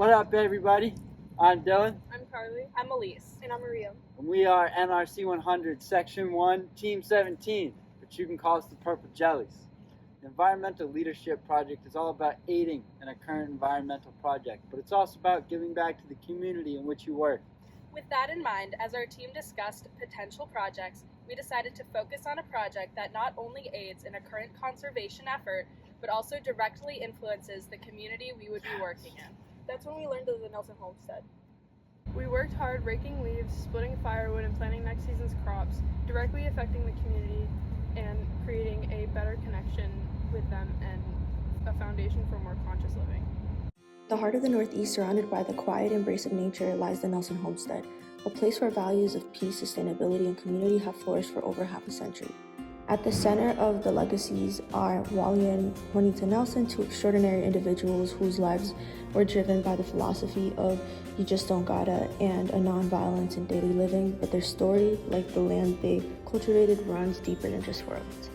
What up, everybody? I'm Dylan. I'm Carly. I'm Elise. And I'm Maria. And we are NRC 100, Section 1, Team 17, but you can call us the Purple Jellies. The Environmental Leadership Project is all about aiding in a current environmental project, but it's also about giving back to the community in which you work. With that in mind, as our team discussed potential projects, we decided to focus on a project that not only aids in a current conservation effort, but also directly influences the community we would be working in. That's when we learned of the Nelson Homestead. We worked hard raking leaves, splitting firewood, and planting next season's crops, directly affecting the community and creating a better connection with them and a foundation for more conscious living. The heart of the Northeast, surrounded by the quiet embrace of nature, lies the Nelson Homestead, a place where values of peace, sustainability, and community have flourished for over half a century. At the center of the legacies are Wally and Juanita Nelson, two extraordinary individuals whose lives were driven by the philosophy of you just don't gotta and a nonviolence in daily living, but their story, like the land they cultivated, runs deeper than just words.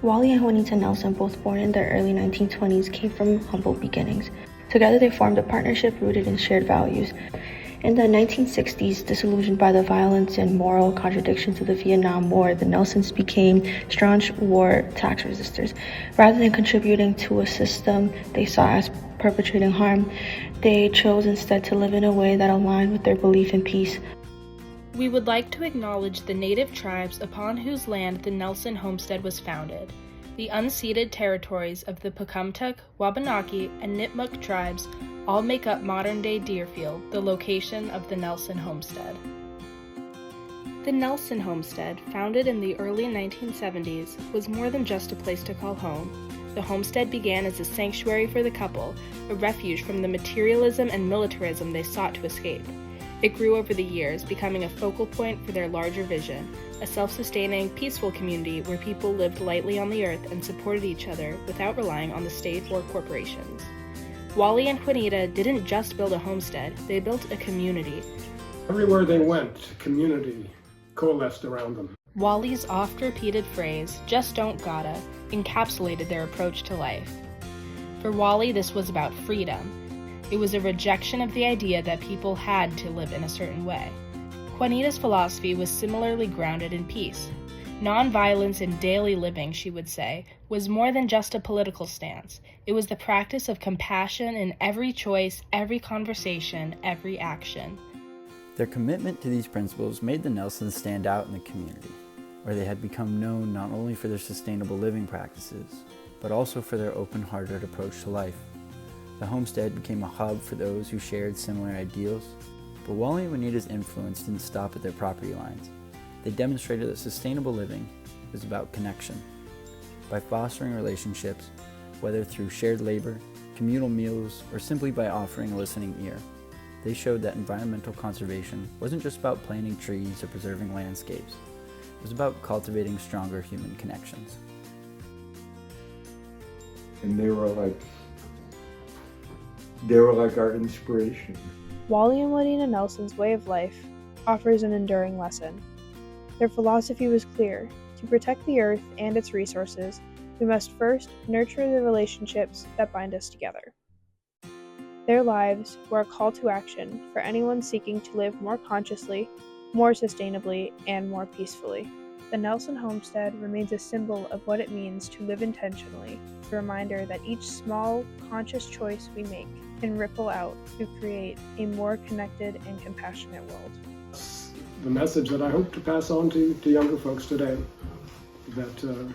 Wally and Juanita Nelson, both born in the early 1920s, came from humble beginnings. Together they formed a partnership rooted in shared values. In the 1960s, disillusioned by the violence and moral contradictions of the Vietnam War, the Nelsons became staunch war tax resistors. Rather than contributing to a system they saw as perpetrating harm, they chose instead to live in a way that aligned with their belief in peace. We would like to acknowledge the native tribes upon whose land the Nelson Homestead was founded. The unceded territories of the Pocumtuck, Wabanaki, and Nipmuc tribes all make up modern-day Deerfield, the location of the Nelson Homestead. The Nelson Homestead, founded in the early 1970s, was more than just a place to call home. The homestead began as a sanctuary for the couple, a refuge from the materialism and militarism they sought to escape. It grew over the years, becoming a focal point for their larger vision, a self-sustaining, peaceful community where people lived lightly on the earth and supported each other without relying on the state or corporations. Wally and Juanita didn't just build a homestead, they built a community. Everywhere they went, community coalesced around them. Wally's oft-repeated phrase, "just don't gotta," encapsulated their approach to life. For Wally, this was about freedom. It was a rejection of the idea that people had to live in a certain way. Juanita's philosophy was similarly grounded in peace. Nonviolence in daily living, she would say, was more than just a political stance. It was the practice of compassion in every choice, every conversation, every action. Their commitment to these principles made the Nelsons stand out in the community, where they had become known not only for their sustainable living practices, but also for their open-hearted approach to life. The homestead became a hub for those who shared similar ideals, but Wally and Juanita's influence didn't stop at their property lines. They demonstrated that sustainable living is about connection. By fostering relationships, whether through shared labor, communal meals, or simply by offering a listening ear, they showed that environmental conservation wasn't just about planting trees or preserving landscapes. It was about cultivating stronger human connections. And they were like our inspiration. Wally and Juanita Nelson's way of life offers an enduring lesson. Their philosophy was clear: to protect the earth and its resources, we must first nurture the relationships that bind us together. Their lives were a call to action for anyone seeking to live more consciously, more sustainably, and more peacefully. The Nelson Homestead remains a symbol of what it means to live intentionally, a reminder that each small, conscious choice we make can ripple out to create a more connected and compassionate world. The message that I hope to pass on to younger folks today, that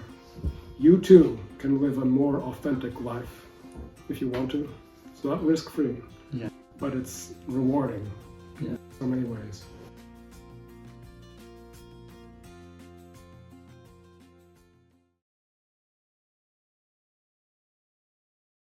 you too can live a more authentic life if you want to. It's not risk-free, but it's rewarding in so many ways.